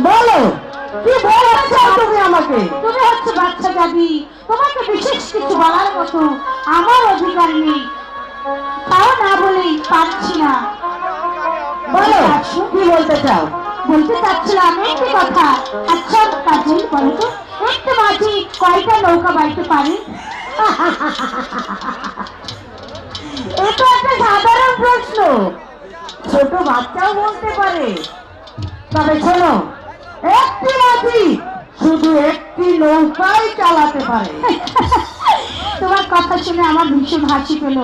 বলো কি বলতে চাও তুমি আমাকে? তুমি হচ্ছে বাচ্চা দাবি, তোমাকে বিশেষ কিছু বলার মতো আমার অধিকার নেই, তাও না বলেই পারছি না। বলো কি বলতে চাও? বলতে চাচ্ছিলাম একটি কথা। আচ্ছা কাজী বলো তো, একটি মাঝি কয়টা নৌকা বাইতে পারে? এটা একটা সাধারণ প্রশ্ন, ছোট বাচ্চাও বলতে পারে। তবে শোনো, একটি মাঝি শুধু একটি নৌকাই চালাতে পারে। তোমার কথা শুনে আমার ভীষণ হাসি পেল।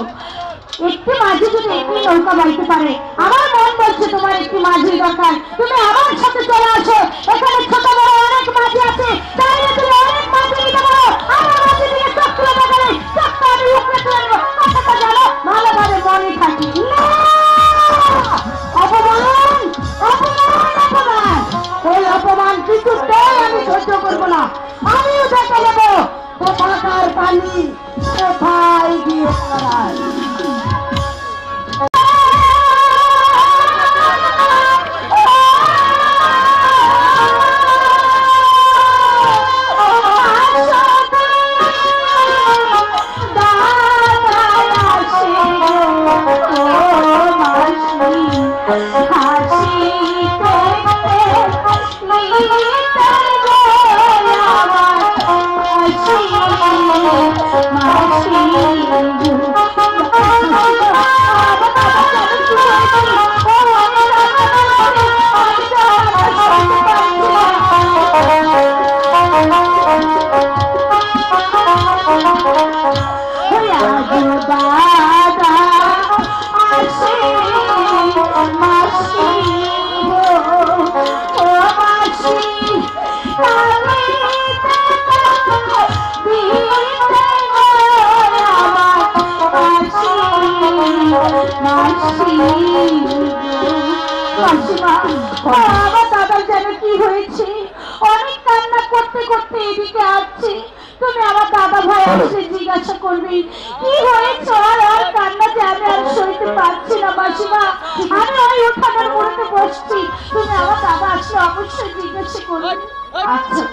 একটি মাঝি যদি একটি নৌকা বাইতে পারে, আমার মন বলছে তোমার একটি মাঝির দরকার। তুমি আমার সাথে চলে আসো, এখানে ছোট বড় অনেক মাঝি আছে, চাইলে তুমি অনেক মাঝি নিতে পারো। আমার মাঝি দিয়ে চোখ তুলে দেখালে চোখটা আমি উপরে তুলে নেবো। কথাটা জানো ভালোভাবে মনে থাকি। অপমান অপমান অপমান, ওই অপমান কিছুতেই আমি সহ্য করবো না। আমিও দেখে নেবো কোথাকার পানি কোথায় গিয়ে পড়ায়। আমার দাদার যেন কি হয়েছে, অনেক কান্না করতে করতে এদিকে আসছে। তুমি আমার দাদা ভাই আসলে জিজ্ঞাসা করবে কি হয়েছে, আর কান্না যে আমি আর সইতে পারছি না মাসিমা। আমি ওই উঠানের মধ্যে বসছি, তুমি আমার দাদা আসলে অবশ্যই জিজ্ঞাসা করবে। আচ্ছা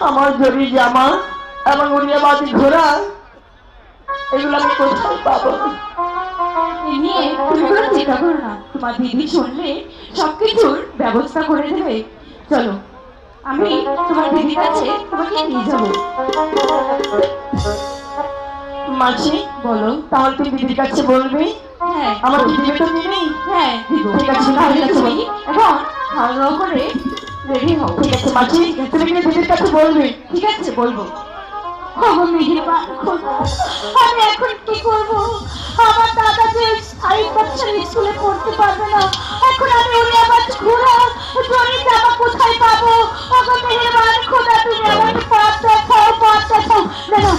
আমার জরি জামা এবং উড়িয়াবাজি ঘোড়া এগুলো আমি কোথায় পাবো? তুমি কোনো চিন্তা করো না, তোমার দিদি শুনলে সবকিছুর ব্যবস্থা করে দেবে। চলো আমি তোমার দিদির কাছে তোমাকে নিয়ে যাবো। মাসি বলো। তাহলে তুমি দিদির কাছে বলবে হ্যাঁ আমার দিদিকে তো নেই। হ্যাঁ দিব। ঠিক আছে, তাহলে ঠিক আছে, তুমি এখন ভালো করে রেডি হও। ঠিক আছে মাসি, তুমি কিন্তু দিদির কাছে বলবে। ঠিক আছে বলবো। আমি এখন কি করব? আমার দাদা যে 5 বছর স্কুলে পড়তে পারবে না, এখন আমি উনি আবার ঘোরা জনি জামা কোথায় পাবো? ওগো মেহেরবান খোদা, তুমি আমাকে পথ দেখাও, পথ দেখাও। দেখো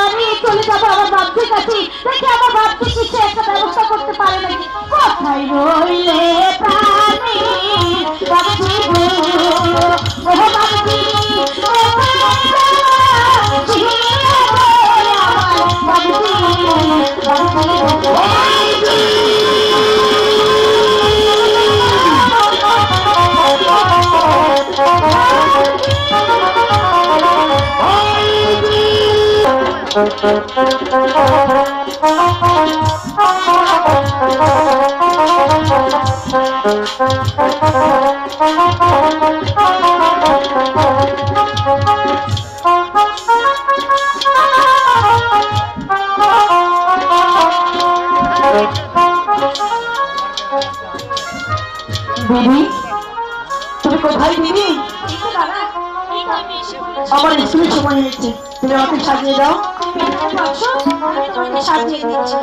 আমি চলে যাবো আমার বাপজির কাছে, দেখি আমার বাপজি কিছু একটা ব্যবস্থা করতে পারে নাকি। কোথায় রইলে প্রাণী বাপজি গো, ও বাপজি, দিদি তুমি কোথায় দিদি? আমার স্কুলের সময় হয়েছে, তুমি আমাকে সাজিয়ে দাও। সাজিয়ে দিচ্ছি।